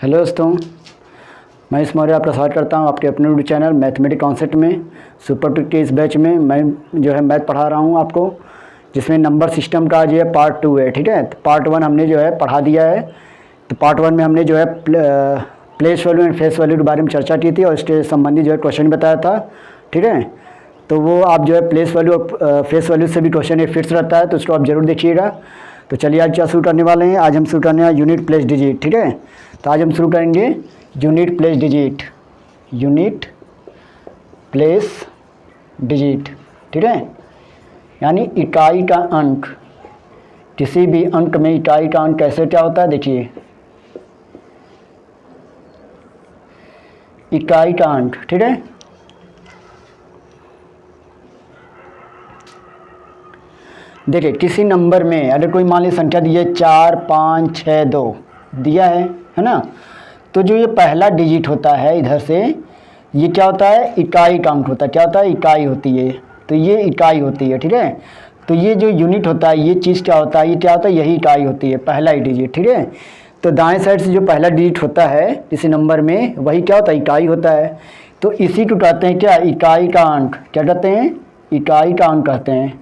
Hello दोस्तों, मैं इस मौर्य आपका स्वागत करता हूं आपके अपने यूट्यूब चैनल मैथमेटिक्स कॉन्सेप्ट में। सुपर ट्रिक के इस बैच में मैं जो है मैथ पढ़ा रहा हूं आपको, जिसमें नंबर सिस्टम का जो है पार्ट 2 है। ठीक है, तो पार्ट 1 हमने जो है पढ़ा दिया है। तो पार्ट 1 में हमने जो है place value and face value के बारे में चर्चा की थी और इसके संबंधी जो है क्वेश्चन बताया था। ठीक है, तो वो आप जो है प्लेस वैल्यू और फेस वैल्यू से भी क्वेश्चन फिक्स रहता है, तो उसको आप जरूर देखिएगा। तो चलिए आज क्या शुरू करने वाले हैं। आज हम शुरू करने हैं यूनिट प्लेस डिजिट। ठीक है, तो आज हम शुरू करेंगे unit place digit, unit place digit. ठीक है, यानी इकाई का अंक। किसी भी अंक में इकाई का अंक कैसे क्या होता है, देखिए इकाई का अंक। ठीक है, देखिए किसी नंबर में अगर कोई मान ली संख्या दी है 4 5 6 2 दिया है ना, तो जो ये पहला डिजिट होता है इधर से, ये क्या होता है, इकाई का अंक होता है। क्या होता है, इकाई होती है। तो ये इकाई होती है। ठीक है, तो ये जो यूनिट होता है, ये चीज़ क्या होता है, ये क्या होता है, यही इकाई होती है, पहला ही डिजिट। ठीक है, तो दाएं साइड से जो पहला डिजिट होता है किसी नंबर में, वही क्या होता है, इकाई होता है। तो इसी को कहते हैं क्या, इकाई का अंक। क्या कहते हैं, इकाई का अंक कहते हैं।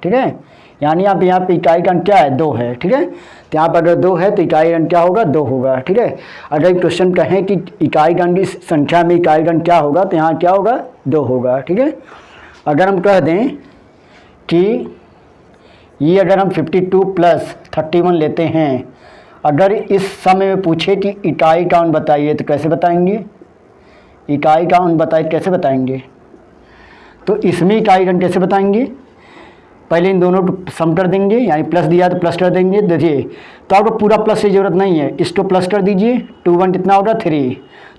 ठीक है, यानी आप यहाँ पे इकाई का अंक क्या है, 2 है। ठीक है, तो यहाँ पर अगर 2 है तो इकाई अंक क्या होगा, 2 होगा। ठीक है, अगर क्वेश्चन कहें कि इकाई का अंक इस संख्या में इकाई का अंक क्या होगा, तो यहाँ क्या होगा, 2 होगा। ठीक है, अगर हम कह दें कि ये अगर हम 52 + 31 लेते हैं, अगर इस समय में पूछे कि इकाई का अंक बताइए, तो कैसे बताएंगे, इकाई का अंक बताइए कैसे बताएंगे। तो इसमें इकाई का अंक कैसे बताएंगे, पहले इन दोनों को सम कर देंगे, यानी प्लस दिया तो प्लस कर देंगे। देखिए, तो आपको पूरा प्लस की ज़रूरत नहीं है, इसको प्लस कर दीजिए। 2 1 कितना होगा, 3।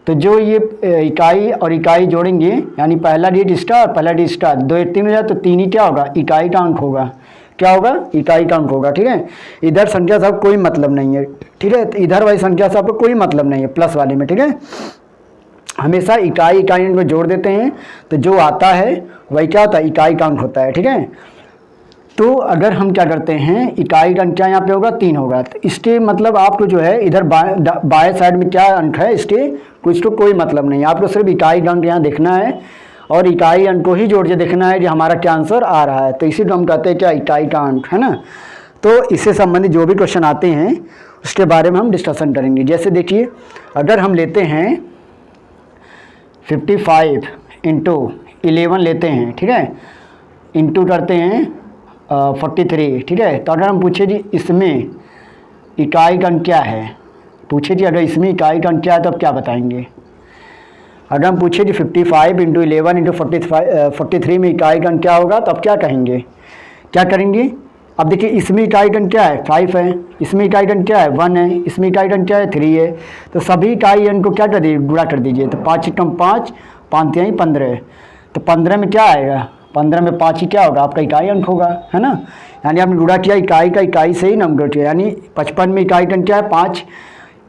तो जो ये इकाई और इकाई जोड़ेंगे, यानी पहला डिजिट इसका और पहला डिजिट इसका, 2 1 3 हो जाए तो 3 ही क्या होगा, इकाई का अंक होगा। क्या होगा, इकाई का अंक होगा। ठीक है, इधर संख्या से आपको कोई मतलब नहीं है। ठीक है, तो इधर वाली संख्या से आपको कोई मतलब नहीं है प्लस वाले में। ठीक है, हमेशा इकाई इकाई अंक में जोड़ देते हैं, तो जो आता है वही क्या होता है, इकाई का अंक होता है। ठीक है, तो अगर हम क्या करते हैं, इकाई का अंक क्या यहाँ पे होगा, 3 होगा। तो इसके मतलब आपको जो है इधर बाएं साइड में क्या अंक है, इसके कुछ तो कोई मतलब नहीं है। आपको सिर्फ इकाई का अंक यहाँ देखना है और इकाई अंक को ही जोड़ के देखना है कि हमारा क्या आंसर आ रहा है। तो इसी को हम कहते हैं क्या, इकाई का अंक, है ना। तो इससे संबंधित जो भी क्वेश्चन आते हैं उसके बारे में हम डिस्कशन करेंगे। जैसे देखिए, अगर हम लेते हैं 55 × 11 लेते हैं, ठीक है, इंटू करते हैं 43। ठीक है, तो अगर हम पूछे जी इसमें इकाई का अंक क्या है, पूछे जी अगर इसमें इकाई का अंक क्या है, तो अब क्या बताएंगे। अगर हम पूछे जी 55 × 11 × 43 में इकाई का अंक क्या होगा, तो अब क्या कहेंगे, क्या करेंगे। अब देखिए, इसमें इकाई का अंक क्या है, 5 है, इसमें इकाई का अंक क्या है, 1 है, इसमें इकाई का अंक क्या है, 3 है। तो सभी इकाई अंक को क्या कर दीजिए, गुणा कर दीजिए। तो 5 × 5 5 3 15। तो 15 में क्या आएगा, 15 में 5 ही क्या होगा, आपका इकाई अंक होगा, है ना। यानी आपने गुणा किया इकाई का इकाई से ही नंबर किया, यानी 55 में इकाई का अंक क्या है, 5,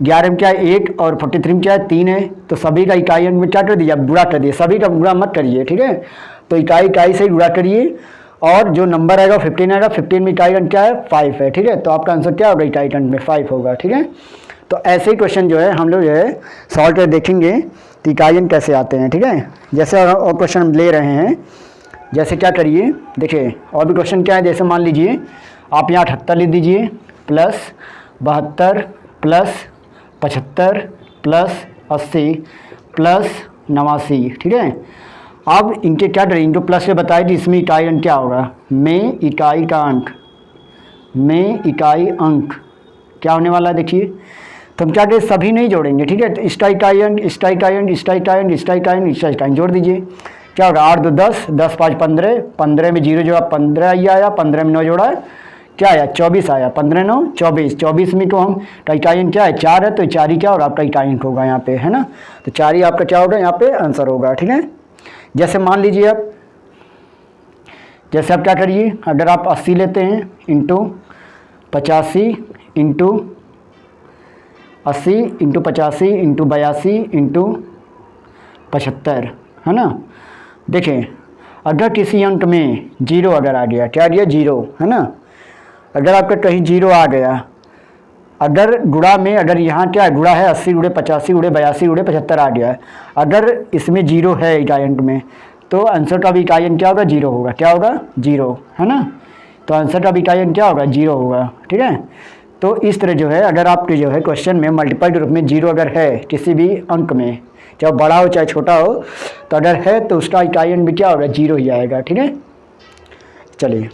11 में क्या है, 1 और 43 में क्या है, 3 है। तो सभी का इकाई अंक में क्या कर दिया, गुणा कर दिए। सभी का गुणा मत करिए। ठीक है, तो इकाई इकाई से ही गुणा करिए और जो नंबर आएगा 15 आएगा। 15 में इकाई अंक क्या है, 5 है। ठीक है, तो आपका आंसर क्या होगा, इकाई अंक में 5 होगा। ठीक है, तो ऐसे ही क्वेश्चन जो है हम लोग जो है सॉल्व कर देखेंगे तो इकाई अंक कैसे आते हैं। ठीक है, जैसे और क्वेश्चन हम ले रहे हैं, जैसे क्या करिए, देखिए और भी क्वेश्चन क्या है। जैसे मान लीजिए आप यहाँ 78 लिख दीजिए, +72 + 75 + 80 + 89। ठीक है, अब इनके क्या करें, इनको प्लस से बताए कि इसमें इकाई अंक क्या होगा, में इकाई का अंक, में इकाई अंक क्या होने वाला है, देखिए। तो हम क्या करें, सभी नहीं जोड़ेंगे। ठीक है, तो इसका इकाई अंक, इसका इकाई अंक, इसका इकाई अंक, इसका इकाई अंक, इसका इकाई अंक जोड़ दीजिए। क्या होगा, 8 2 10, 10 5 15, 15 में 0 जोड़ा 15 ही आया, 15 में 9 जोड़ा क्या आया, 24 आया, 15 9 24। 24 में को हम का इकाई अंक क्या है, 4 है, तो 4 ही क्या होगा, आपका इकाई अंक होगा यहाँ पे, है ना। तो 4 ही आपका क्या होगा, यहाँ पे आंसर होगा। ठीक है, जैसे मान लीजिए आप, जैसे आप क्या करिए, अगर आप 80 लेते हैं into 85 into 80 into 85 into 82 into 75, है ना। देखें, अगर किसी अंक में 0 अगर आ गया, क्या आ गया, 0, है ना। अगर आपका कहीं 0 आ गया, अगर गुणा में, अगर यहाँ क्या है, गुणा है 80 गुणे 85 गुणे 82 गुणे 75 आ गया है। अगर इसमें जीरो है इकाई अंक में, तो आंसर का भी इकाई अंक क्या होगा, जीरो होगा। क्या होगा, जीरो, है ना। तो आंसर का भी इकाई अंक क्या होगा, जीरो होगा। ठीक है, तो इस तरह जो है, अगर आपके जो है क्वेश्चन में मल्टीपल के रूप में जीरो अगर है किसी भी अंक में, चाहे बड़ा हो चाहे छोटा हो, तो अगर है तो उसका इकाई अंक भी क्या होगा, जीरो ही आएगा। ठीक है, चलिए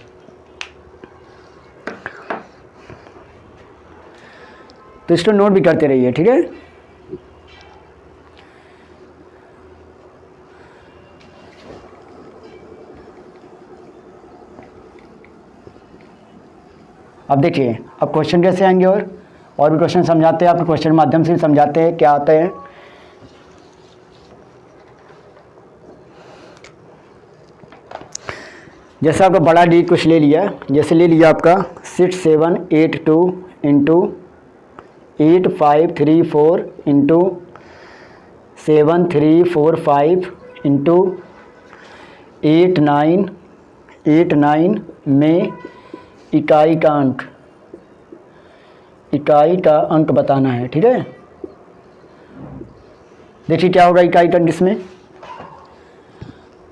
तो इसको नोट भी करते रहिए। ठीक है, अब देखिए अब क्वेश्चन कैसे आएंगे, और भी क्वेश्चन समझाते हैं, आपको क्वेश्चन माध्यम से भी समझाते हैं क्या आते हैं। जैसे आपका बड़ा डी कुछ ले लिया, जैसे ले लिया आपका 6782 इंटू 8534 इंटू 7345 इंटू 8989 में इकाई का अंक बताना है। ठीक है, देखिए क्या होगा इकाई का अंक। इसमें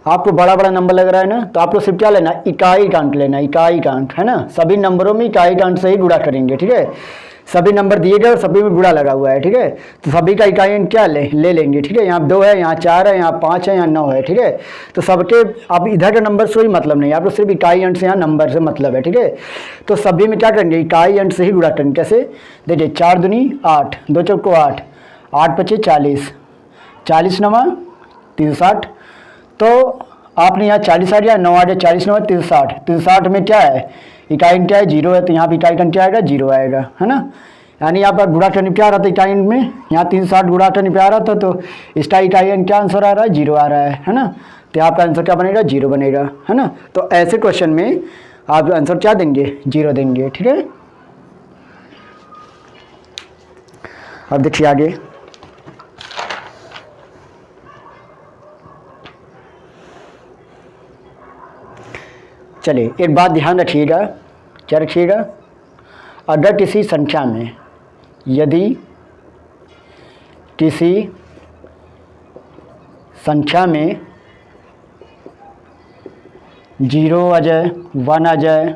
आपको बड़ा बड़ा नंबर लग रहा है ना, तो आपको सिर्फ क्या लेना, इकाई का अंक लेना, इकाई का अंक, है ना। सभी नंबरों में इकाई का अंक से ही गुणा करेंगे। ठीक है, सभी नंबर दिए गए और सभी में गुणा लगा हुआ है। ठीक है, तो सभी का इकाई अंक क्या ले लेंगे। ठीक है, यहाँ 2 है, यहाँ 4 है, यहाँ 5 है, यहाँ 9 है। ठीक है, तो सबके अब इधर के नंबर से कोई मतलब नहीं है, आपको सिर्फ इकाई अंक से यहाँ नंबर से मतलब है। ठीक है, तो सभी में क्या करेंगे, इकाई अंक से ही गुणा करेंगे। कैसे, देखिए 4 दूनी 8, 2 चौको 8, 8 पचे 40, 40 नवा 360, तो आपने यहाँ 40 आ गया, 9 आ गया, 40 9 360, 360 में क्या है, इकाई अंक क्या है, जीरो है, तो यहाँ पर इकाई अंक क्या आएगा, जीरो आएगा, है ना। यानी यहाँ पर गुणा करने पे आ रहा था इकाई अंक में, यहाँ 360 गुणा करने पे आ रहा था, तो इसका इकाई अंक क्या आंसर आ रहा है, जीरो आ रहा है ना। तो आपका आंसर क्या बनेगा, जीरो बनेगा, है ना। तो ऐसे क्वेश्चन में आप आंसर क्या देंगे, जीरो देंगे। ठीक है, अब देखिए आगे, चलिए एक बात ध्यान रखिएगा, क्या रखिएगा, अगर किसी संख्या में, यदि किसी संख्या में 0 आ जाए, 1 आ जाए,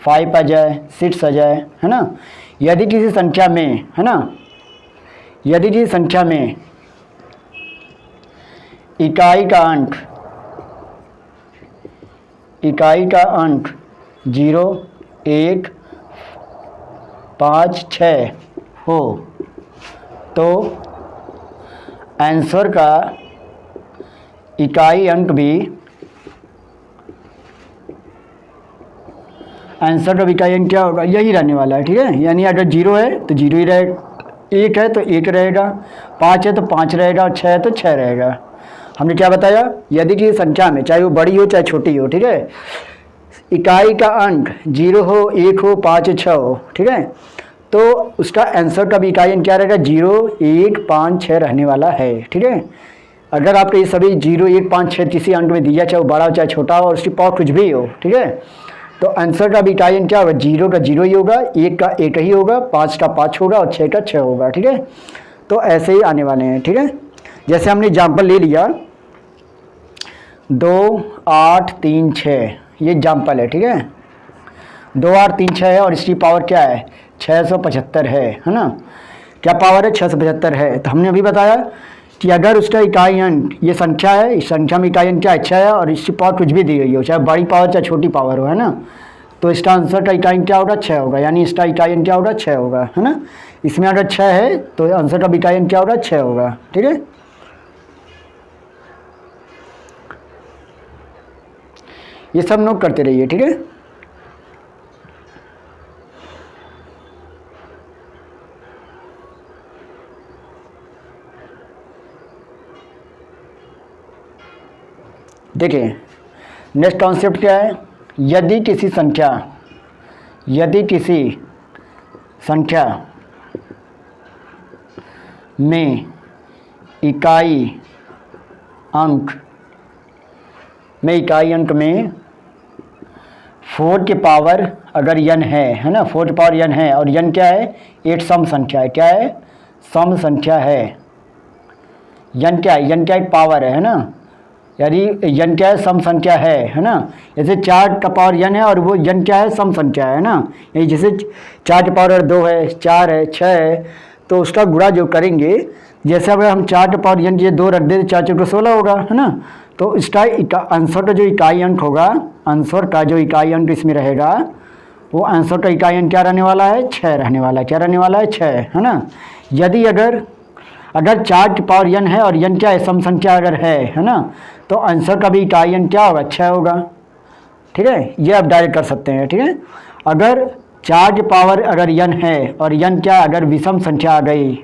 5 आ जाए, 6 आ जाए, है ना, यदि किसी संख्या में, है ना, यदि किसी संख्या में इकाई का अंक 0 1 5 6 हो, तो आंसर का इकाई अंक भी, आंसर का इकाई अंक क्या होगा, यही रहने वाला है। ठीक है, यानी अगर 0 है तो 0 ही रहेगा, 1 है तो 1 रहेगा, 5 है तो 5 रहेगा, और 6 है तो 6 रहेगा। हमने क्या बताया, यदि किसी संख्या में, चाहे वो बड़ी हो चाहे छोटी हो, ठीक है, इकाई का अंक 0 हो, 1 हो, 5 6 हो, ठीक है, तो उसका आंसर का भी इकाई अंक क्या रहेगा, 0 1 5 6 रहने वाला है। ठीक है, अगर आपके ये सभी 0 1 5 6 किसी अंक में दिया, चाहे वो बड़ा हो चाहे छोटा हो, और उसकी पावर कुछ भी हो, ठीक है, तो आंसर का भी इकाई अंक क्या होगा, 0 का 0 ही होगा, 1 का 1 ही होगा, 5 का 5 होगा, और 6 का 6 होगा। ठीक है, तो ऐसे ही आने वाले हैं। ठीक है, जैसे हमने एग्जाम्पल ले लिया 2 8 3 6, ये एग्जाम्पल है। ठीक है, 2 8 3 6 है, और इसकी पावर क्या है, 675 है ना। क्या पावर है, 675 है। तो हमने अभी बताया कि अगर उसका इकाई अंक, ये संख्या है, इस संख्या में इकाई अंक क्या अच्छा है, और इसकी पावर कुछ भी दी गई हो, चाहे बड़ी पावर चाहे छोटी पावर हो, है ना, तो इसका आंसर का इकाई अंक क्या होगा, 6 होगा, यानी इसका इकाई अंक क्या होगा, 6 होगा, है ना। इसमें अगर 6 है तो आंसर का इकाई अंक क्या होगा, 6 होगा। ठीक है, ये सब नोट करते रहिए। ठीक है, देखिए नेक्स्ट कॉन्सेप्ट क्या है, यदि किसी संख्या में इकाई अंक में 4 की पावर अगर n है ना, 4 की पावर n है और n क्या है, 8 सम संख्या है, क्या है, सम संख्या है। n क्या है, n क्या एक पावर है ना, यानी n क्या है, सम संख्या है ना। जैसे 4 का पावर n है और वो n क्या है, सम संख्या है ना। यही जैसे 4 की पावर 2 है, 4 है, 6 है, तो उसका गुणा जो करेंगे, जैसे अगर हम 4 के पावर n ये 2 रख दे तो 4 चौके 16 होगा, है ना। तो इसका आंसर का जो इकाई अंक होगा, आंसर का जो इकाई अंक इसमें रहेगा, वो आंसर का इकाई अंक क्या रहने वाला है, 6 रहने वाला है। क्या रहने वाला है, 6, है ना। यदि अगर 4 की पावर n है और n क्या है, सम संख्या अगर है ना, तो आंसर का भी इकाई अंक क्या होगा, 6 होगा। ठीक है, ये आप डायरेक्ट कर सकते हैं। ठीक है, अगर 4 की पावर अगर n है और n क्या, अगर विषम संख्या आ गई,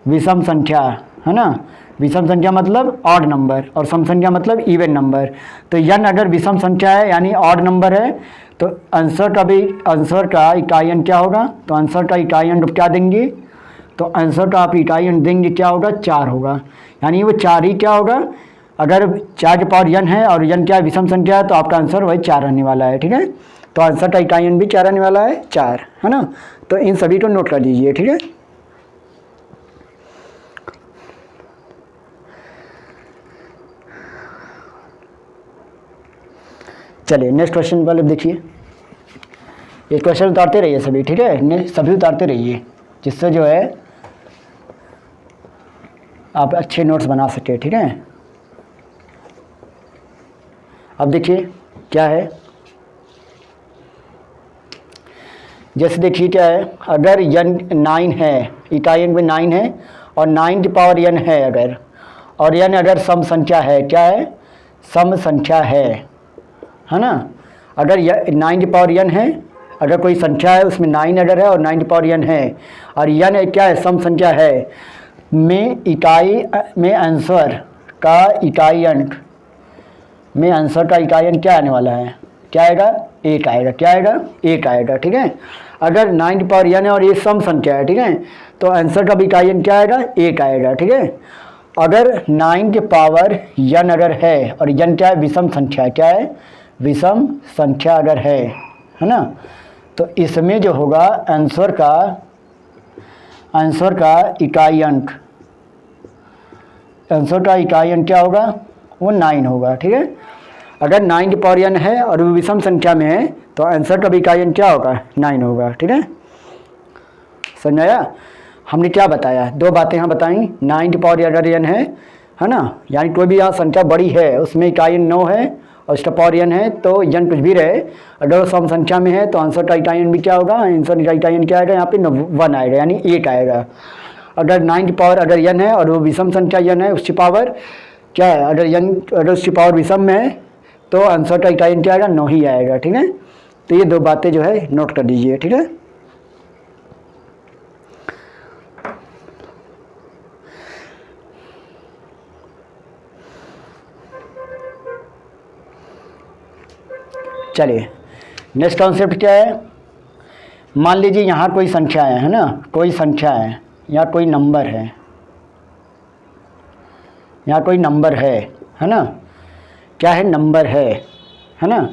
विषम संख्या, है ना, विषम संख्या मतलब ऑड नंबर और सम संख्या मतलब इवन नंबर, तो n अगर विषम संख्या है यानी ऑड नंबर है, तो आंसर का इकाई अंक क्या होगा, तो आंसर का इकाई अंक क्या देंगे, तो आंसर का आप इकाई अंक देंगे क्या होगा, 4 होगा। यानी वो 4 ही क्या होगा, अगर 4 की पावर n है और n क्या विषम संख्या है, तो आपका आंसर वही 4 रहने वाला है। ठीक है, तो आंसर का इकाई अंक भी 4 रहने वाला है, 4, है ना। तो इन सभी को नोट कर लीजिए। ठीक है, चलिए नेक्स्ट क्वेश्चन वाले देखिए। ये क्वेश्चन उतारते रहिए सभी, ठीक है, सभी उतारते रहिए, जिससे जो है आप अच्छे नोट्स बना सके। ठीक है, अब देखिए क्या है, जैसे देखिए क्या है, अगर n 9 है, इकाई अंक में 9 है और 9 की पावर n है अगर, और n अगर सम संख्या है, क्या है, सम संख्या है ना। अगर 9 की पावर n है, अगर कोई संख्या है उसमें 9 अगर है और 9 की पावर n है और n क्या है, सम संख्या है, में आंसर का इकाई अंक, में आंसर का इकाई अंक क्या आने वाला है, क्या आएगा, 1 आएगा। क्या आएगा, 1 आएगा। ठीक है, अगर 9 की पावर n है और ये सम संख्या है, ठीक है, तो आंसर का भी इकाई अंक क्या आएगा, 1 आएगा। ठीक है, अगर 9 की पावर n अगर है और n क्या है, विषम संख्या, क्या है, विषम संख्या अगर है ना, तो इसमें जो होगा आंसर का इकाई अंक, आंसर का इकाई अंक क्या होगा, वो 9 होगा। ठीक है, अगर 9 की पावर n है और वो विषम संख्या में है, तो आंसर का भी इकाई अंक क्या होगा, 9 होगा। ठीक है, समझ आया। हमने क्या बताया, 2 बातें यहाँ बताई। 9 की पावर अगर n है ना, यानी कोई भी यहाँ संख्या बड़ी है उसमें इकाई अंक 9 है और इसका पावर n है, तो n कुछ भी रहे, अगर वो सम संख्या में है तो आंसर का इकाई अंक भी क्या होगा, आंसर का इकाई अंक क्या आएगा, यहाँ पे 1 आएगा, यानी 1 आएगा। अगर 9 की पावर अगर n है और वो विषम संख्या n है, उसकी पावर क्या है, अगर उसकी पावर विषम में है, तो आंसर का इकाई अंक क्या आएगा, 9 ही आएगा। ठीक है, तो ये 2 बातें जो है नोट कर दीजिए। ठीक है, चलिए नेक्स्ट कॉन्सेप्ट क्या है। मान लीजिए यहाँ कोई संख्या है ना, कोई संख्या है या कोई नंबर है, यहाँ कोई नंबर है ना, क्या है, नंबर है ना,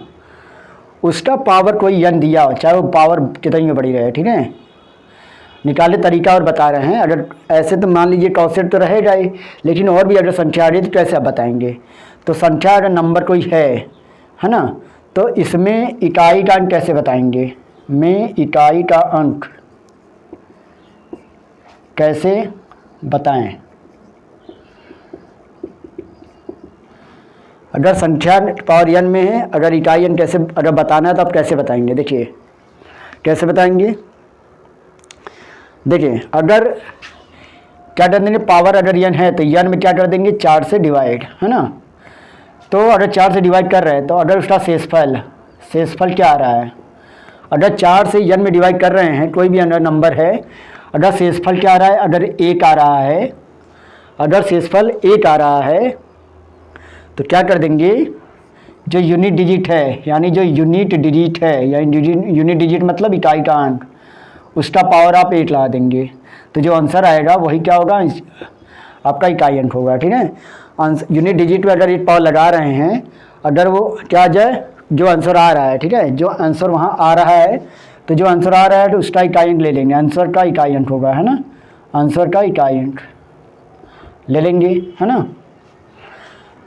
उसका पावर कोई n दिया हो, चाहे वो पावर कितनी भी बड़ी रहे। ठीक है, निकाले तरीका और बता रहे हैं। अगर ऐसे तो मान लीजिए कॉन्सेप्ट तो रहेगा ही, लेकिन और भी अगर संख्या आ रही है तो कैसे आप बताएंगे। तो संख्या अगर नंबर कोई है ना, तो इसमें इकाई का अंक कैसे बताएंगे, में इकाई का अंक कैसे बताएं। अगर संख्या पावर n में है, अगर इकाई अंक कैसे अगर बताना है तो आप कैसे बताएंगे। देखिए कैसे बताएंगे, देखिए अगर क्या कर देंगे, पावर अगर n है तो n में क्या कर देंगे, 4 से डिवाइड, है ना। तो अगर 4 से डिवाइड कर रहे हैं तो अगर उसका शेषफल क्या आ रहा है, अगर 4 से n में डिवाइड कर रहे हैं, कोई भी अगर नंबर है, अगर शेषफल क्या आ रहा है, अगर 1 आ रहा है, अगर शेषफल 1 आ रहा है, तो क्या कर देंगे, जो यूनिट डिजिट है, यानी जो यूनिट डिजिट है, यानी यूनिट डिजिट मतलब इकाई का अंक, उसका पावर आप 1 लगा देंगे, तो जो आंसर आएगा वही क्या होगा, आपका इकाई अंक होगा। ठीक है, यूनिट डिजिट में अगर 1 पावर लगा रहे हैं, अगर वो क्या आ जाए, जो आंसर आ रहा है, ठीक है, जो आंसर वहाँ आ रहा है, तो जो आंसर आ रहा है तो उसका इकाई अंक ले लेंगे, आंसर का इकाई अंक होगा, है ना, आंसर का इकाई अंक ले लेंगे, है ना,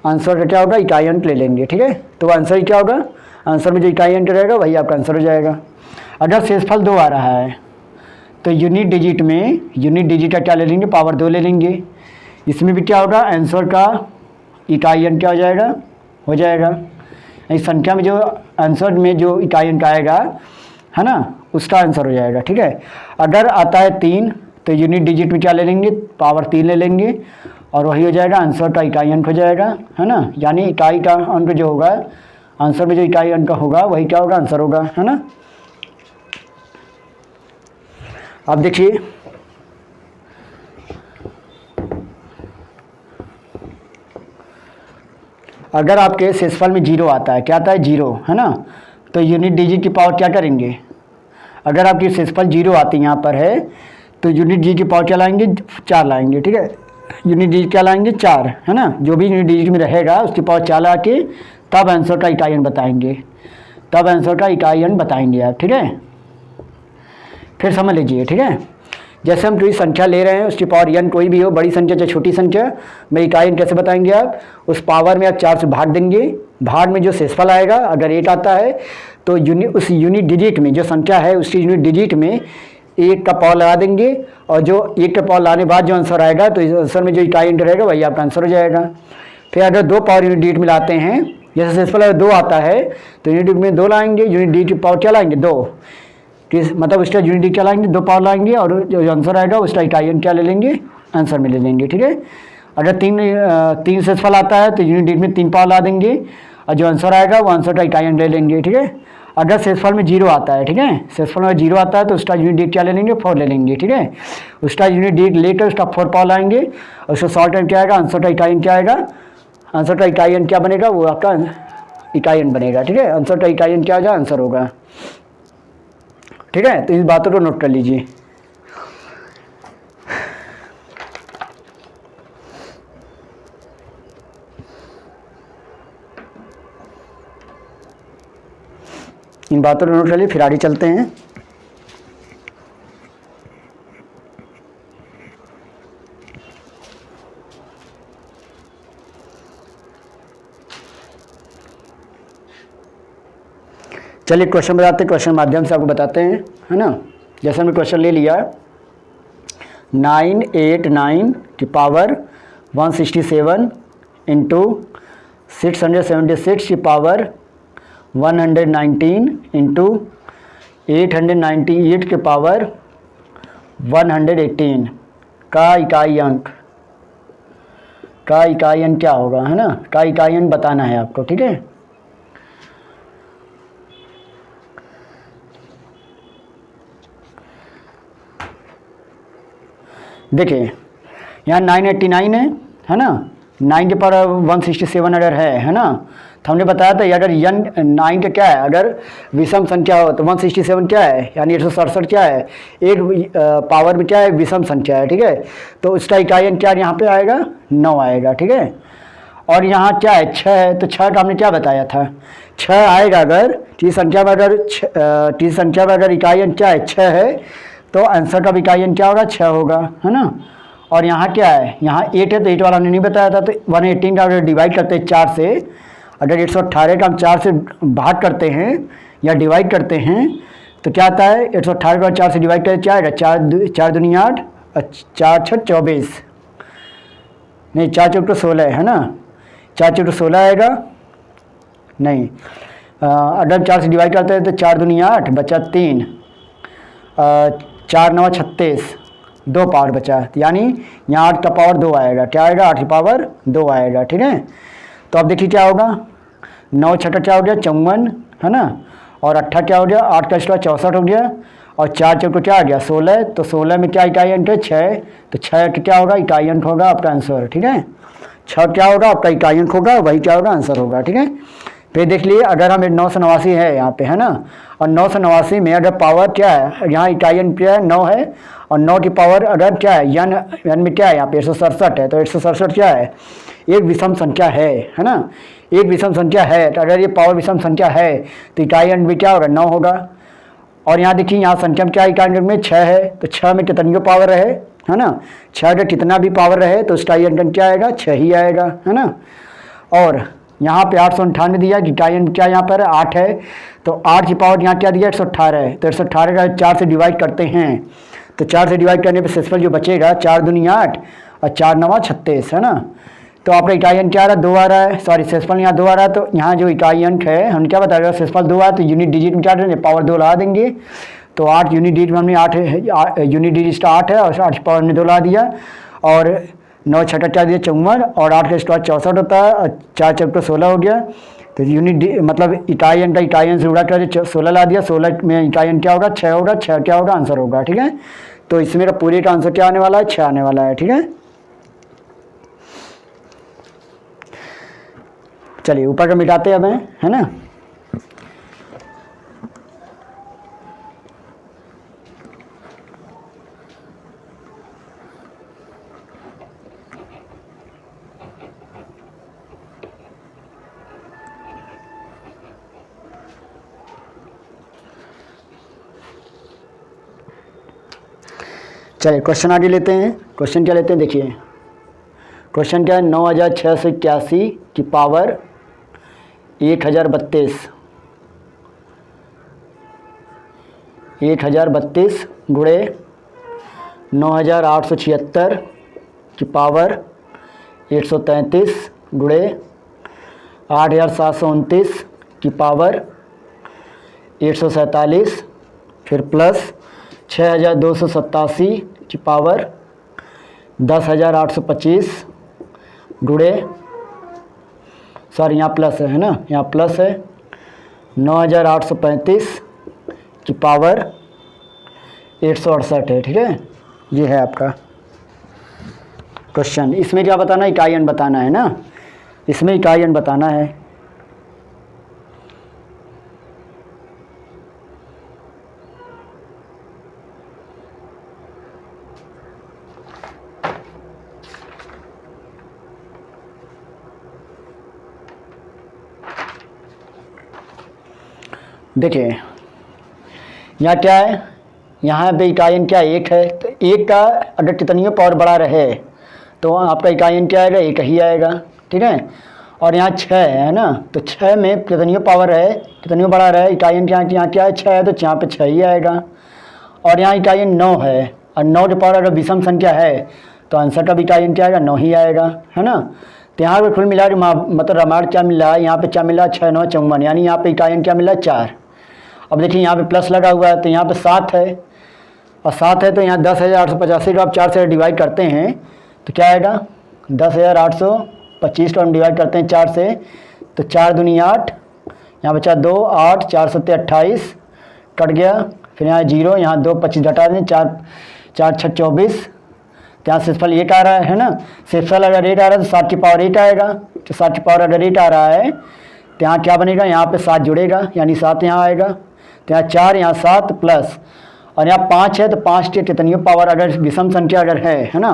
आंसर का क्या होगा, इकाई अंक ले लेंगे, ठीक है। तो आंसर क्या होगा, आंसर में जो इकाई अंक रहेगा वही आपका आंसर हो जाएगा। अगर शेषफल 2 आ रहा है तो यूनिट डिजिट में, यूनिट डिजिट का क्या ले लेंगे, पावर 2 ले लेंगे। इसमें भी क्या होगा, आंसर का इकाई अंक क्या हो जाएगा, हो जाएगा। इस संख्या में जो आंसर में जो इकाई अंक आएगा, है ना, उसका आंसर हो जाएगा, ठीक है। अगर आता है 3 तो यूनिट डिजिट में क्या ले लेंगे, पावर 3 ले लेंगे और वही हो जाएगा, आंसर का इकाई अंक हो जाएगा, है ना। यानी इकाई का अंक जो होगा, आंसर में जो इकाई अंक होगा वही क्या होगा, आंसर होगा, है ना। अब देखिए अगर आपके शेषफल में 0 आता है, क्या आता है, 0, है ना, तो यूनिट डिजिट की पावर क्या करेंगे, अगर आपकी शेषफल 0 आती यहाँ पर है तो यूनिट डिजिट की पावर क्या लाएंगे, 4 लाएंगे, ठीक है। यूनिट डिजिट क्या लाएंगे, 4, है ना, जो भी यूनिट डिजिट में रहेगा उसकी पावर 4 ला के तब आंसर का इकाई अंक बताएंगे, तब आंसर का इकाई अंक बताएंगे आप, ठीक है। फिर समझ लीजिए, ठीक है, जैसे हम कोई संख्या ले रहे हैं उसकी पावर n कोई भी हो, बड़ी संख्या चाहे छोटी संख्या, में इकाई अंक कैसे बताएंगे आप, उस पावर में आप 4 से भाग देंगे, भाग में जो शेषफल आएगा, अगर 8 आता है तो उस यूनिट डिजिट में जो संख्या है उसकी यूनिट डिजिट में 1 का पावर लगा देंगे और जो 1 का पावर लाने के बाद जो आंसर आएगा तो इस आंसर में जो इकाई अंक रहेगा वही आपका आंसर हो जाएगा। फिर अगर 2 पावर यूनिट डिजिट में लाते हैं, जैसे शेषफल अगर 2 आता है तो यूनिट डिजिट में 2 लाएंगे, यूनिट डिजिट की पावर क्या लाएंगे, 2, मतलब उसका यूनिट डिजिट क्या लाएंगे, 2 पावर लाएंगे और जो आंसर आएगा उसका इकाई अंक क्या ले लेंगे, आंसर में ले लेंगे, ठीक है। अगर 3 शेषफल आता है तो यूनिट डिजिट में 3 पावर ला देंगे और जो आंसर आएगा वो आंसर का इकाई अंक ले लेंगे, ठीक है। अगर शेषफल में 0 आता है, ठीक है, शेषफल में 0 आता है तो उसका यूनिट डिजिट क्या ले लेंगे, 4 ले लेंगे, ठीक है। उसका यूनिट डिजिट लेकर उसका 4 पावर लाएंगे और उसका सॉल्ट अंक क्या आएगा, आंसर का इकाई अंक क्या आएगा, आंसर का इकाई अंक क्या बनेगा, वो आपका इकाई अंक बनेगा, ठीक है। आंसर का इकाई अंक क्या होगा, आंसर होगा, ठीक है। तो इस बातों को नोट कर लीजिए। इन बातों को नोट कर लीजिए, फिर आगे चलते हैं। चलिए क्वेश्चन बताते हैं, क्वेश्चन माध्यम से आपको बताते हैं, है ना। जैसे हमने क्वेश्चन ले लिया 989 की पावर 167 इंटू 676 की पावर 119 इंटू 898 के पावर 118 का इकाई अंक, का इकाई अंक क्या होगा, है ना, का इकाई अंक बताना है आपको, ठीक है। देखिए यहाँ 989 है ना, 9 के पावर 167 अगर है ना, तो हमने बताया था अगर यन 9 का क्या है, अगर विषम संख्या हो तो 167 क्या है, यानी 167 क्या है, एक पावर में क्या है, विषम संख्या है, ठीक है। तो उसका इकाई अंक क्या यहाँ पे आएगा, 9 आएगा, ठीक है। और यहाँ क्या है, 6 है, तो 6 का हमने क्या बताया था, 6 आएगा अगर तीस संख्या में, अगर तीस संख्या में अगर इकाई अंक क्या है, 6 है, तो आंसर का इकाई अंक क्या होगा, 6 होगा, है ना। और यहाँ क्या है, यहाँ 8 है तो 8 वाला हमने नहीं बताया था, तो 118 का अगर डिवाइड करते हैं 4 से, अगर 118 का हम 4 से भाग करते हैं या डिवाइड करते हैं तो क्या आता है, 118 का 4 से डिवाइड करते क्या आएगा, 4 दूनी 8 और 4 6 24, नहीं 4 चौक 16 है ना, 4 चौक 16 आएगा, नहीं अगर 4 से डिवाइड करते हैं तो 4 दूनी 8 बचा 3, 4 9 36, 2 पावर बचा, यानी यहाँ 8 का पावर 2 आएगा, क्या आएगा, 8 की पावर 2 आएगा, ठीक है। तो अब देखिए क्या होगा, 9 6 क्या हो गया, 54, है ना, और 8 क्या हो गया, 8 का 64 हो गया, और 4 चौक क्या आ गया, 16, तो 16 में क्या इकाई अंक है, 6, तो 6 क्या होगा, इकाई अंक होगा आपका आंसर, ठीक है। 6 क्या होगा आपका इकाई अंक होगा, वही क्या होगा, आंसर होगा, ठीक है। फिर देख लिए अगर हम 989 है यहाँ पे, है ना, और 989 में अगर पावर क्या है, यहाँ इकाई अंक क्या है 9 है, और 9 की पावर अगर क्या है यन में क्या है यहाँ पे 167 है, तो 167 क्या है, एक विषम संख्या है ना, एक विषम संख्या है। तो अगर ये पावर विषम संख्या है तो इकाई अंक भी क्या होगा 9 होगा। और यहाँ देखिए यहाँ संख्या में क्या इकाई अंक में 6 है, तो 6 में कितनी पावर रहे, है ना, 6 अगर कितना भी पावर रहे तो इकाई अंक क्या आएगा 6 ही आएगा, है ना। और यहाँ पे 898 दिया कि इकाई अंक क्या यहाँ पर 8 है, तो 8 की पावर यहाँ क्या दिया 118 है, तो 118 का 4 से डिवाइड करते हैं, तो 4 से डिवाइड करने पे शेषफल जो बचेगा 4 दूनी 8 और 4 9 36, है ना। तो आपका इकाई अंक क्या आ रहा है 2 आ रहा है, सॉरी शेषफल यहाँ 2 आ रहा है। तो यहाँ जो इकाई अंक है हम क्या बताएगा शेषफल 2 आ तो यूनिट डिजिट में क्या करेंगे पावर 2 लगा देंगे। तो 8 यूनिट डिजिट में हमने 8 यूनिट डिजिट 8 है और 8 की पावर हमने 2 लगा दिया, और 9 छठा क्या दिया 54, और 8 का स्क्वायर 64 होता है, और 4 चौके 16 हो गया। तो यूनिट मतलब इकाई अंक का इकाई अंक से उड़ा कर 16 ला दिया, 16 में इकाई अंक क्या होगा 6 होगा, 6 क्या होगा आंसर होगा, ठीक है। तो इसमें मेरा पूरे का आंसर क्या आने वाला है 6 आने वाला है, ठीक है। चलिए ऊपर का मिटाते हैं हमें, है ना। चलिए क्वेश्चन आगे लेते हैं। क्वेश्चन क्या लेते हैं देखिए, क्वेश्चन क्या है 9681 की पावर 1032 गुणे 9876 की पावर 133 गुणे 8729 की पावर 147, फिर प्लस 6287 की पावर 10825 गुणे, सॉरी यहाँ प्लस है ना, यहाँ प्लस है 9835 की पावर 168 है, ठीक है। ये है आपका क्वेश्चन। इसमें क्या बताना है इकाई अंक बताना है ना, इसमें इकाई अंक बताना है। देखिए यहाँ क्या है, यहाँ पे इकाई अंक क्या 1 है, तो 1 का अगर कितनी पावर बड़ा रहे तो आपका इकाई अंक क्या आएगा 1 ही आएगा, ठीक है। और यहाँ 6 है ना, तो 6 में कितनी पावर है, कितनी बड़ा रहे इकाई अंक यहाँ क्या है 6 है, तो यहाँ पे 6 ही आएगा। और यहाँ इकाई अंक 9 है, और 9 की पावर अगर विषम संख्या है तो आंसर का भी इकाई अंक क्या आएगा 9 ही आएगा, है ना। तो यहाँ पे कुल मिला मतलब रामायण क्या मिला है, यहाँ पे क्या मिला 6 9 54, यानी यहाँ पे इकाई अंक क्या मिला 4। अब देखिए यहाँ पे प्लस लगा हुआ है तो यहाँ पे 7 है, और 7 है तो यहाँ 10,885 को आप 4 से डिवाइड करते हैं तो क्या आएगा 10,825 को हम डिवाइड करते हैं 4 से, तो 4 दूनी 8, यहाँ बचा 2 8 4 7 28 कट गया, फिर यहाँ 0, यहाँ 2 25 घटा दें, 4 4 6 24, तो यहाँ शेषफल 1 आ रहा है ना। शेषफल अगर 8 आ रहा है तो 7 की पावर 8 आएगा, तो 7 की पावर अगर 8 आ रहा है तो यहाँ क्या बनेगा, यहाँ पे 7 जुड़ेगा यानी 7 यहाँ आएगा, तो यहाँ 4 यहाँ 7 प्लस, और यहाँ 5 है तो 5 की कितनी पावर अगर विषम संख्या अगर है ना,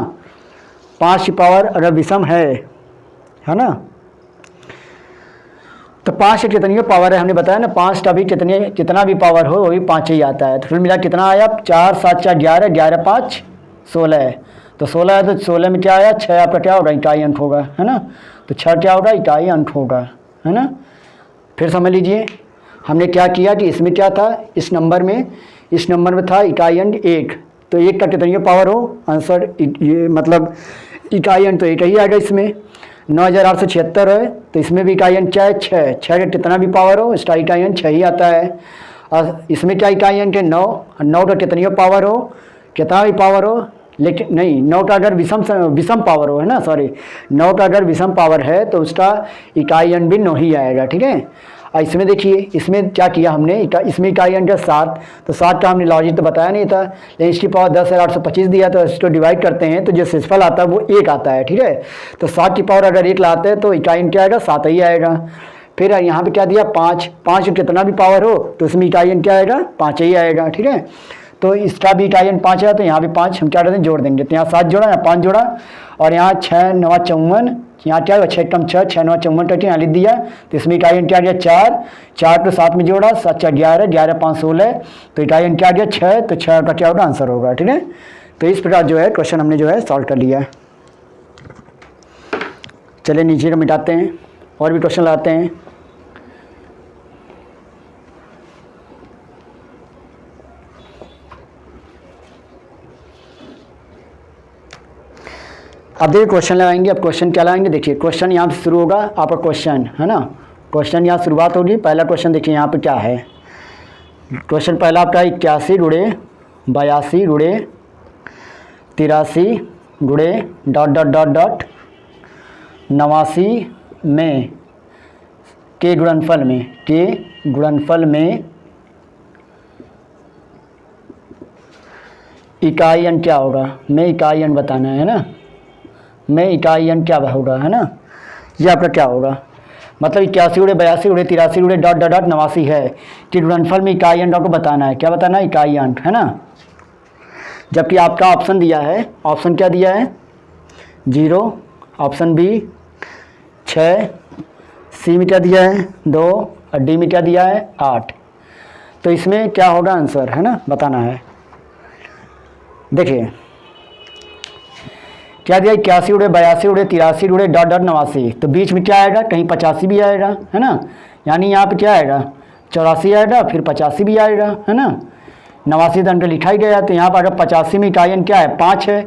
5 की पावर अगर विषम है ना, तो 5 की कितनी पावर है हमने बताया ना, 5 का भी कितना भी पावर हो वो भी 5 ही आता है। तो फिर मिला कितना आया 4 7 4 11, 11 5 16, तो 16 है तो 16 में क्या आया 6 आपका क्या होगा इकाई अंक होगा, है ना। तो 6 क्या होगा इकाई अंक होगा, है ना। फिर समझ लीजिए हमने क्या किया कि इसमें क्या था, इस नंबर में था इकाई अंक 1, तो 1 का कितनी पावर हो आंसर ये मतलब इकाई अंक तो 1 ही आएगा। इसमें 9876 है तो इसमें भी इकाई अंक क्या है 6, 6 का कितना भी पावर हो इसका इकाई अंक 6 ही आता है। और इसमें क्या इकाई अंक है 9, 9 का कितनी पावर हो, कितना भी पावर हो, लेकिन नहीं 9 का अगर विषम पावर हो, है ना, सॉरी 9 का अगर विषम पावर है तो उसका इकाई अंक भी 9 ही आएगा, ठीक है। और इसमें देखिए इसमें क्या किया हमने, इसमें इकाई अंक 7, तो 7 का हमने लॉजिक तो बताया नहीं था, लेकिन इसकी पावर 10,825 दिया तो इसको डिवाइड करते हैं तो जो शेषफल आता है वो 1 आता है, ठीक है। तो 7 की पावर अगर 1 लाते हैं तो इकाई अंक क्या आएगा 7 ही आएगा। फिर यहाँ पे क्या दिया 5, 5 कितना भी पावर हो तो उसमें इकाई अंक क्या आएगा 5 ही आएगा, ठीक है। तो इसका भी इकाई अंक 5 है, तो यहाँ भी 5 हम क्या करते हैं जोड़ देंगे, तो यहाँ 7 जोड़ा, यहाँ 5 जोड़ा, और यहाँ 6 9 54, यहाँ क्या है 6 कम 6 6 9 54 यहाँ लिख दिया। तो इसमें इकाई अंक क्या आ गया 4, 4 को 7 में जोड़ा, 7 4 11, 11 5 16, तो इकाई अंक क्या आ गया 6, तो 6 का क्या होगा आंसर होगा, ठीक है। तो इस प्रकार जो है क्वेश्चन हमने जो है सॉल्व कर लिया है। चलिए नीचे का मिटाते हैं और भी क्वेश्चन लाते हैं। अब देखिए क्वेश्चन लगाएंगे। अब क्वेश्चन क्या लगाएंगे, देखिए क्वेश्चन यहाँ से शुरू होगा आपका क्वेश्चन, है ना। क्वेश्चन यहाँ शुरुआत होगी। पहला क्वेश्चन देखिए यहाँ पे क्या है। क्वेश्चन पहला आपका 81 गुणे 82 गुणे 83 गुणे डॉट डॉट डॉट डॉट 89 में के गुणनफल में इकाई अंक क्या होगा, में इकाई अंक बताना है ना, में इकाई अंक क्या होगा, है ना। ये आपका क्या होगा, मतलब 81 गुणे 82 गुणे 83 गुणे डॉट डॉट डॉट 89 है कि गुणनफल में इकाई अंक आपको बताना है। क्या बताना है, इकाई अंक, है ना। जबकि आपका ऑप्शन दिया है, ऑप्शन क्या दिया है 0, ऑप्शन बी 6, सी में क्या दिया है 2 और डी में क्या दिया है 8। तो इसमें क्या होगा आंसर, है ना, बताना है। देखिए क्या दिया 81 गुणे 82 गुणे 83 गुणे डॉट डॉट 89, तो बीच में क्या आएगा, कहीं 85 भी आएगा, है ना। यानी यहाँ पे क्या आएगा 84 आएगा, फिर 85 भी आएगा, है ना। 89 तो अंक लिखा ही गया, तो यहाँ पर अगर 85 में इकाई अंक क्या है 5 है,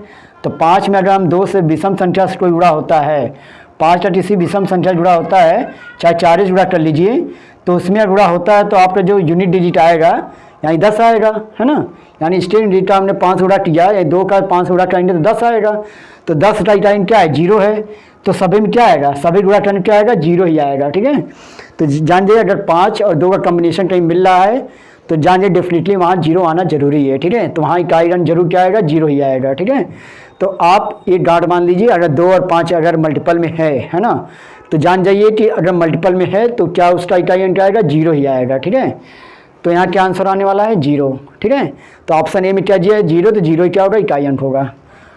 तो 5 में अगर हम 2 से विषम संख्या से कोई जुड़ा होता है, 5 का किसी विषम संख्या जुड़ा होता है, चाहे 40 जुड़ा कर लीजिए, तो उसमें जुड़ा होता है तो आपका जो यूनिट डिजिट आएगा यानी 10 आएगा, है ना। यानी स्टेट डिजिट का हमने 5 गुणा किया, या 2 का 5 गुणा करेंगे तो 10 आएगा। तो 10 का इकाई क्या है 0 है, तो सभी में क्या आएगा, सभी गुणा करने क्या आएगा 0 ही आएगा, ठीक है। तो जान जाइए अगर 5 और 2 का कॉम्बिनेशन कहीं मिल रहा है तो जान जाइए डेफिनेटली वहाँ 0 आना जरूरी है, ठीक है। तो वहाँ इकाई अंक जरूर क्या आएगा 0 ही आएगा, ठीक है। तो आप एक गांठ मान लीजिए, अगर 2 और 5 अगर मल्टीपल में है ना, तो जान जाइए कि अगर मल्टीपल में है तो क्या उसका इकाई अंक आएगा 0 ही आएगा, ठीक है। तो यहाँ क्या आंसर आने वाला है 0, ठीक है। तो ऑप्शन ए में क्या दिया है 0, तो 0 क्या होगा इकाई अंक होगा।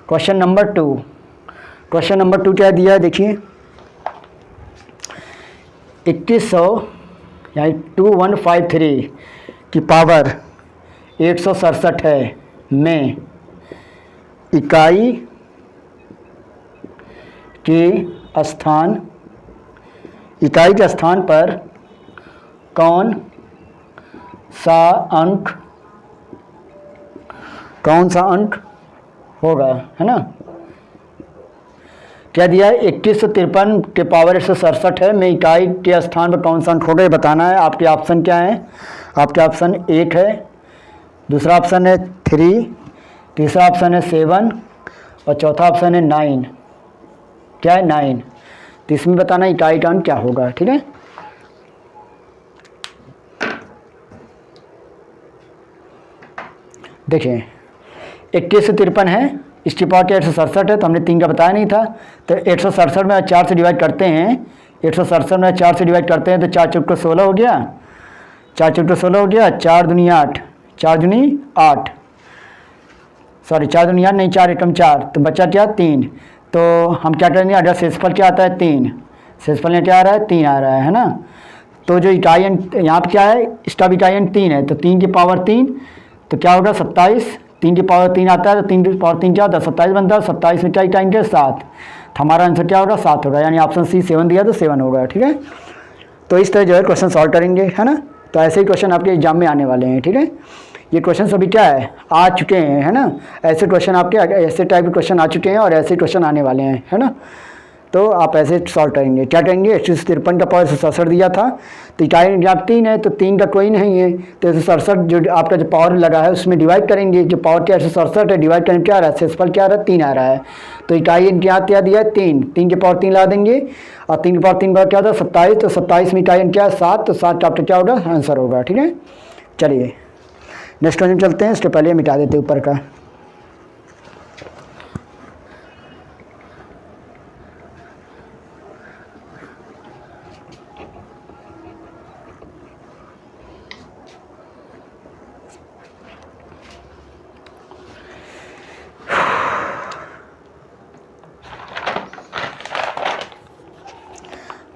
क्वेश्चन नंबर 2, क्वेश्चन नंबर 2 क्या दिया है देखिए 2100 यानी 2153 की पावर 167 है में इकाई के स्थान पर कौन सा अंक होगा, है ना। क्या दिया है 2153 के पावर 167 है में इकाई के स्थान पर कौन सा अंक होगा ये बताना है। आपके ऑप्शन क्या है, आपके ऑप्शन 1 है, दूसरा ऑप्शन है 3, तीसरा ऑप्शन है 7 और चौथा ऑप्शन है 9। क्या है 9, तो इसमें बताना इकाई का अंक क्या होगा, ठीक है। देखिए 2153 है, इसकी पावर क्या 167 है, तो हमने 3 का बताया नहीं था। तो 167 में 4 से डिवाइड करते हैं, 167 में 4 से डिवाइड करते हैं तो 4 चौक 16 हो गया, 4 चौक 16 हो गया, 4 दूनी 8, 4 दूनी 8, सॉरी 4 दूनी 8 नहीं, 4 एकम 4, तो बचा क्या 3। तो हम क्या करेंगे, अगर शेषफल क्या आता है 3, शेषफल में क्या आ रहा है 3 आ रहा है ना। तो जो इकाई अंक यहाँ पर क्या है, इसका भी इकाई अंक 3 है, तो 3 की पावर 3, तो क्या होगा 27, 3 की पावर 3 आता है तो 3 की पावर 3 क्या होता है 27 बनता है, 27 में क्या इकाई अंक है 7, तो हमारा आंसर क्या होगा 7 होगा, यानी ऑप्शन सी 7 दिया तो 7 होगा, ठीक है। तो इस तरह जो है क्वेश्चन सॉल्व करेंगे, है ना। तो ऐसे ही क्वेश्चन आपके एग्जाम में आने वाले हैं, ठीक है। ये क्वेश्चन अभी क्या है आ चुके हैं, है ना। ऐसे क्वेश्चन आपके ऐसे टाइप के क्वेश्चन आ चुके हैं और ऐसे क्वेश्चन आने वाले हैं, है ना। तो आप ऐसे सॉल्व करेंगे, क्या करेंगे 153 का पावर 167 दिया था, तो इकाई आप 3 है तो 3 का कोई नहीं है, तो 167 जो आपका जो पावर लगा है उसमें डिवाइड करेंगे, जो पावर क्या 167 है डिवाइड करेंगे क्या आ रहा है, शेषफल क्या आ रहा है 3 आ रहा है, तो इकाई क्या दिया है 3, 3 की पावर 3 ला देंगे और 3 की पावर 3 बार क्या होता है 27, तो 27 में इकाई क्या है 7, तो 7 का आपका क्या होगा आंसर होगा, ठीक है। चलिए नेक्स्ट क्वेश्चन चलते हैं, इसके पहले मिटा देते ऊपर का।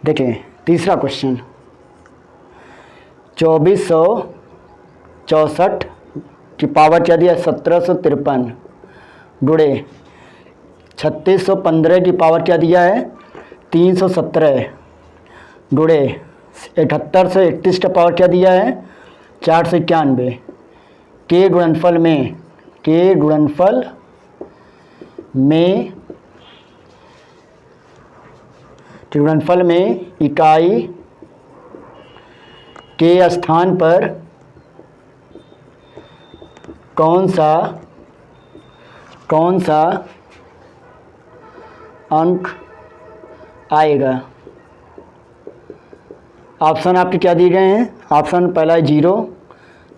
देखिए तीसरा क्वेश्चन, 2464 की पावर क्या दिया है 1753 गुणे 3615 की पावर क्या दिया है 317 गुणे 78 से 31 का पावर क्या दिया है 491 के गुणनफल में इकाई के स्थान पर कौन सा अंक आएगा। ऑप्शन आपके क्या दिए गए हैं, ऑप्शन पहला है 0,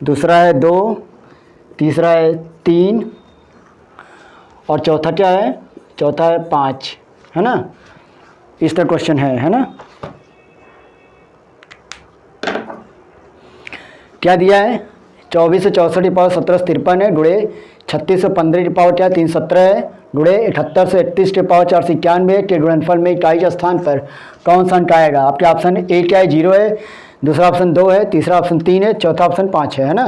दूसरा है 2, तीसरा है 3 और चौथा क्या है, चौथा है 5, है ना। इस तरह क्वेश्चन है ना। क्या दिया है 24 से 64 की पावर 1753 है गुणे 36 से 15 की पावर क्या है 317 है गुणे 78 से 31 के पावर 491 के गुणनफल में इकाई के स्थान पर कौन सा अंक आएगा। आपके ऑप्शन ए क्या है 0 है, दूसरा ऑप्शन 2 है, तीसरा ऑप्शन 3 है, चौथा ऑप्शन 5 है ना।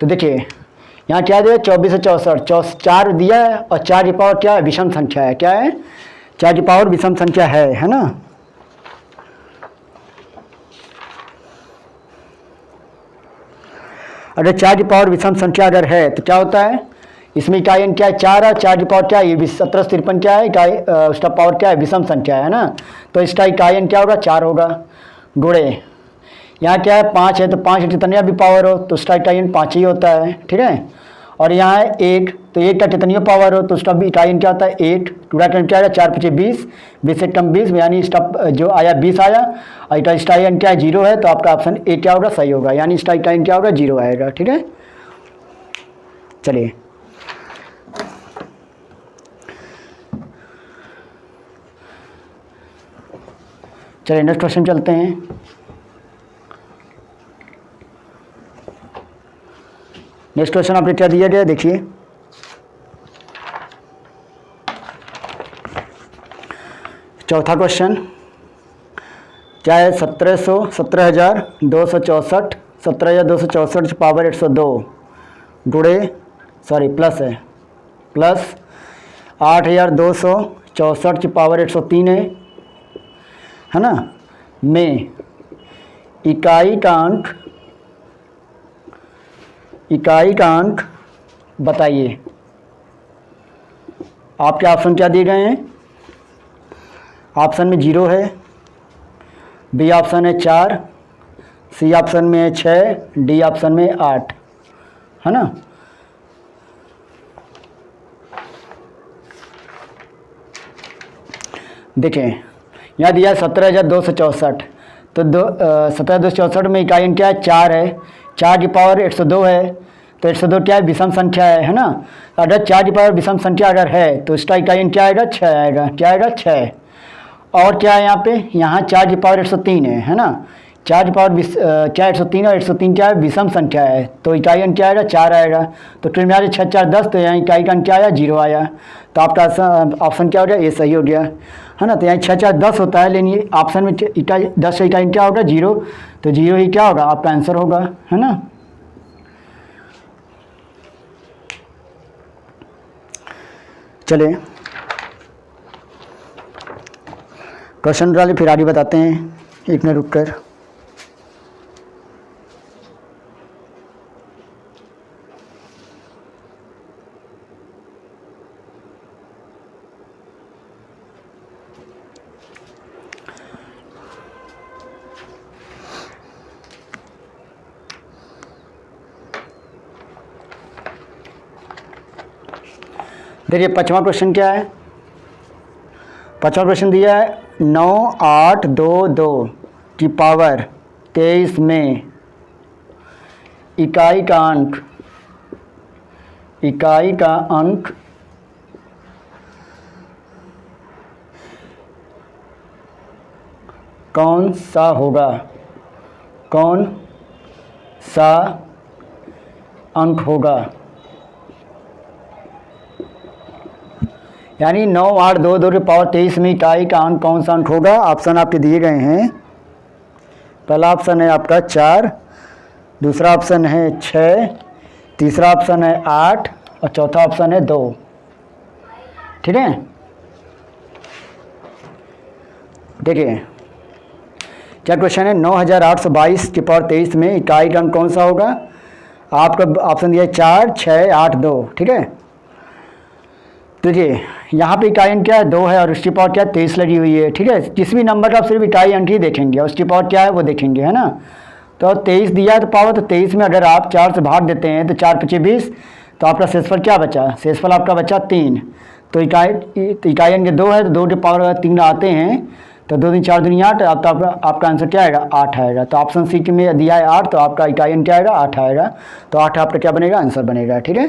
तो देखिए यहाँ क्या दिया 24 से 64 4 दिया है और 4 की पावर क्या है विषम संख्या है, क्या है 4 की पावर विषम संख्या है ना। अगर 4 की पावर विषम संख्या अगर है तो क्या होता है, इसमें इकाई अंक क्या है 4 है, 4 की पावर क्या है ये 1753 क्या है इकाई उसका पावर क्या है विषम संख्या है ना। तो इसका इकाई अंक क्या होगा 4 होगा गुणे यहाँ क्या है 5 है तो 5 कितनी भी पावर हो तो उसका इकाई अंक 5 ही होता है, ठीक है। और यहाँ है 1 तो 1 का कितनी पावर हो तो उसका भी इकाई अंक क्या होता है 8, टूड़ा क्या आएगा 4 × 20, 20 से कम 20 यानी इसका जो आया 20 आया और इसका इकाई अंक क्या है 0 है। तो आपका ऑप्शन ए क्या होगा सही होगा, यानी इसका इकाई अंक क्या होगा 0 आएगा, ठीक है। चलिए नेक्स्ट क्वेश्चन चलते हैं। नेक्स्ट क्वेश्चन आपने क्या दिया गया देखिए, चौथा क्वेश्चन क्या है 17,264 पावर 102 गुणे प्लस है प्लस 8,264 की पावर 103 है ना, में इकाई का अंक बताइए। आपके ऑप्शन क्या दिए गए हैं, ऑप्शन में 0 है, बी ऑप्शन है 4, सी ऑप्शन में है 6, डी ऑप्शन में 8, है ना। देखें यहाँ दिया है 17,264 तो 17,264 में इकाई अंक क्या है 4 है, 4 की पावर 102 है तो 102 क्या है विषम संख्या है ना। अगर 4 की पावर विषम संख्या अगर है तो इसका इकाई अंक क्या आएगा 6 आएगा, क्या आएगा 6। और क्या है यहाँ पे, यहाँ 4 की पावर 103 है ना, 4 की पावर क्या 103 और 103 क्या है विषम संख्या है तो इकाई अंक क्या आएगा 4 आएगा। तो ट्रेन में आ 6 4 10 तो यहाँ इकाई का अंक क्या आया 0 आया। तो आपका ऑप्शन क्या हो गया ये सही हो गया, है ना। तो यहाँ 6 4 10 होता है लेकिन ये ऑप्शन में इकाई 10 इकाई क्या होगा 0, तो 0 ही क्या होगा आपका आंसर होगा, है ना। चलिए क्वेश्चन वाले फिर आगे बताते हैं, एक मिनट रुक कर। देखिए पांचवा क्वेश्चन क्या है, पांचवा क्वेश्चन दिया है 9822 की पावर 23 में इकाई का अंक कौन सा होगा, कौन सा अंक होगा। यानी 9, 8, 2, 2 की पावर 23 में इकाई का अंक कौन सा अंक होगा? ऑप्शन आपके दिए गए हैं। पहला ऑप्शन है आपका 4, दूसरा ऑप्शन है 6, तीसरा ऑप्शन है 8 और चौथा ऑप्शन है 2। ठीक है, देखिए क्या क्वेश्चन है। 9822 की पावर 23 में इकाई का अंक कौन सा होगा? आपका ऑप्शन दिया है 4, 6, 8, 2। ठीक है, देखिए यहाँ पे इकाई अंक क्या है? 2 है और उसकी पावर क्या है? 23 लगी हुई है। ठीक है, किसी भी नंबर का आप सिर्फ इकाई अंक ही देखेंगे और उसकी पावर क्या है वो देखेंगे, है ना। तो 23 दिया है तो पावर, तो 23 में अगर आप 4 से भाग देते हैं तो 4 × 20, तो आपका शेषफल क्या बचा? शेषफल आपका बचा 3। तो इकाई अंक 2 है तो 2 की पावर 3 आते हैं तो 2 × 4 = 8। अब तो आपका आंसर क्या आएगा? 8 आएगा। तो ऑप्शन सी में दिया है 8, तो आपका इकाई अंक क्या आएगा? 8 आएगा। तो 8 आपका क्या बनेगा? आंसर बनेगा। ठीक है,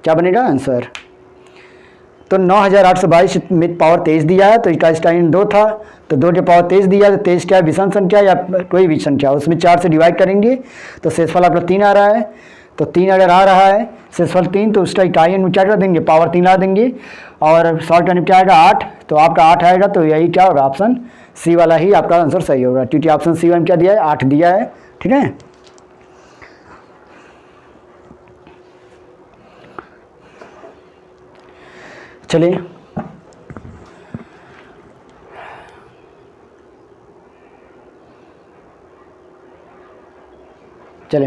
क्या बनेगा आंसर? तो 9822 में पावर 23 दिया है तो इकाई अंक 2 था, तो 2 की पावर 23 दिया है तो 23 क्या है? विषम संख्या या कोई भी संख्या, उसमें 4 से डिवाइड करेंगे तो शेषफल आपका 3 आ रहा है। तो 3 अगर आ रहा है शेषफल 3, तो उसका इकाई अंक क्या कर देंगे? पावर 3 ला देंगे और शॉर्ट करने क्या आएगा? 8। तो आपका 8 आएगा। तो यही क्या होगा? ऑप्शन सी वाला ही आपका आंसर सही होगा, क्योंकि ऑप्शन सी में क्या दिया है? 8 दिया है। ठीक है, चलिए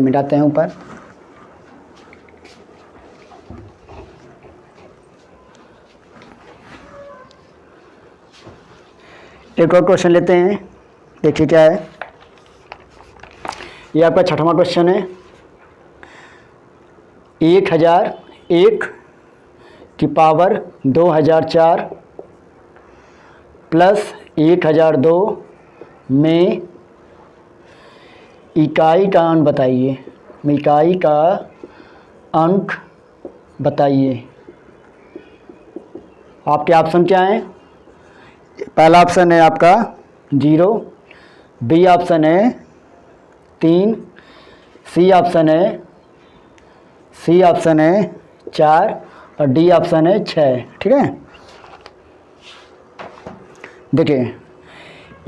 मिटाते हैं ऊपर। एक और क्वेश्चन लेते हैं, देखिए क्या है। ये आपका 6वां क्वेश्चन है। 1001 की पावर 2004 प्लस 1002 में इकाई का अंक बताइए। इकाई का अंक बताइए। आपके ऑप्शन क्या हैं? पहला ऑप्शन है आपका 0, बी ऑप्शन है 3, सी ऑप्शन है 4 और डी ऑप्शन है 6। ठीक है, देखिए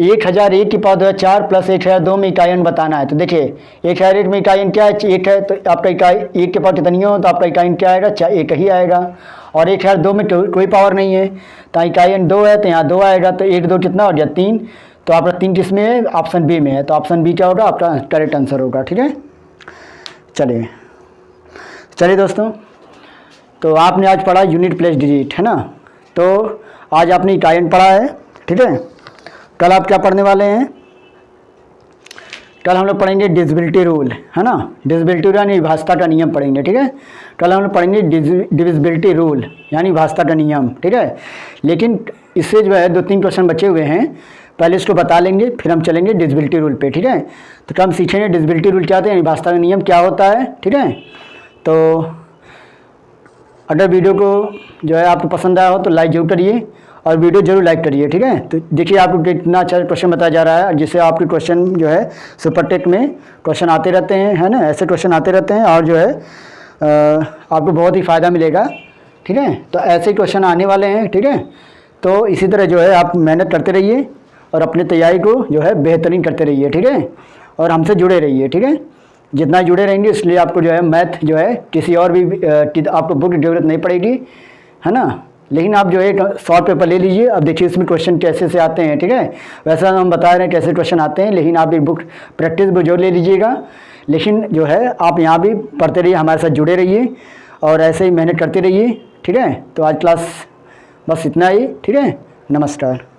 1001 की पावर 2004 प्लस 1002 में इकाई अंक बताना है। तो देखिए 1001 में इकाई अंक क्या है? 1 है, तो आपका इकाई 1 के पावर कितनी हो तो आपका इकाई अंक क्या आएगा? 1 ही आएगा। और 1002 में कोई पावर नहीं है तो इकाई अंक 2 है तो यहाँ 2 आएगा। तो 1, 2 कितना हो गया? 3। तो आपका 3 किस में है? ऑप्शन बी में है। तो ऑप्शन बी क्या होगा? आपका करेक्ट आंसर होगा। ठीक है, चलिए दोस्तों, तो आपने आज पढ़ा यूनिट प्लस डिजिट, है ना। तो आज आपने इकाई अंक पढ़ा है। ठीक है, कल आप क्या पढ़ने वाले हैं? कल हम लोग पढ़ेंगे डिविजिबिलिटी रूल, है ना। डिविजिबिलिटी रूल यानी विभाज्यता का नियम पढ़ेंगे। ठीक है, कल हम लोग पढ़ेंगे डिविजिबिलिटी रूल यानी विभाज्यता का नियम। ठीक है, लेकिन इससे जो है 2-3 क्वेश्चन बचे हुए हैं, पहले इसको बता लेंगे फिर हम चलेंगे डिविजिबिलिटी रूल पे। ठीक है, तो कल हम सीखेंगे डिविजिबिलिटी रूल क्या होता है, विभाज्यता का नियम क्या होता है। ठीक है, तो अगर वीडियो को जो है आपको पसंद आया हो तो लाइक जरूर करिए और वीडियो जरूर लाइक करिए। ठीक है, तो देखिए आपको कितना अच्छा क्वेश्चन बताया जा रहा है, जिससे आपके क्वेश्चन जो है सुपर टेक में क्वेश्चन आते रहते हैं, है ना। ऐसे क्वेश्चन आते रहते हैं और जो है आपको बहुत ही फ़ायदा मिलेगा। ठीक है, तो ऐसे क्वेश्चन आने वाले हैं। ठीक है, तो इसी तरह जो है आप मेहनत करते रहिए और अपनी तैयारी को जो है बेहतरीन करते रहिए। ठीक है, और हमसे जुड़े रहिए। ठीक है, जितना जुड़े रहेंगे इसलिए आपको जो है मैथ जो है किसी और भी आपको बुक की जरूरत नहीं पड़ेगी, है ना। लेकिन आप जो है शॉर्ट पेपर ले लीजिए। अब देखिए इसमें क्वेश्चन कैसे से आते हैं। ठीक है, वैसे हम बता रहे हैं कैसे क्वेश्चन आते हैं, लेकिन आप एक बुक प्रैक्टिस बुक जरूर ले लीजिएगा। लेकिन जो है आप यहाँ भी पढ़ते रहिए, हमारे साथ जुड़े रहिए और ऐसे ही मेहनत करते रहिए। ठीक है, तो आज क्लास बस इतना ही। ठीक है, नमस्कार।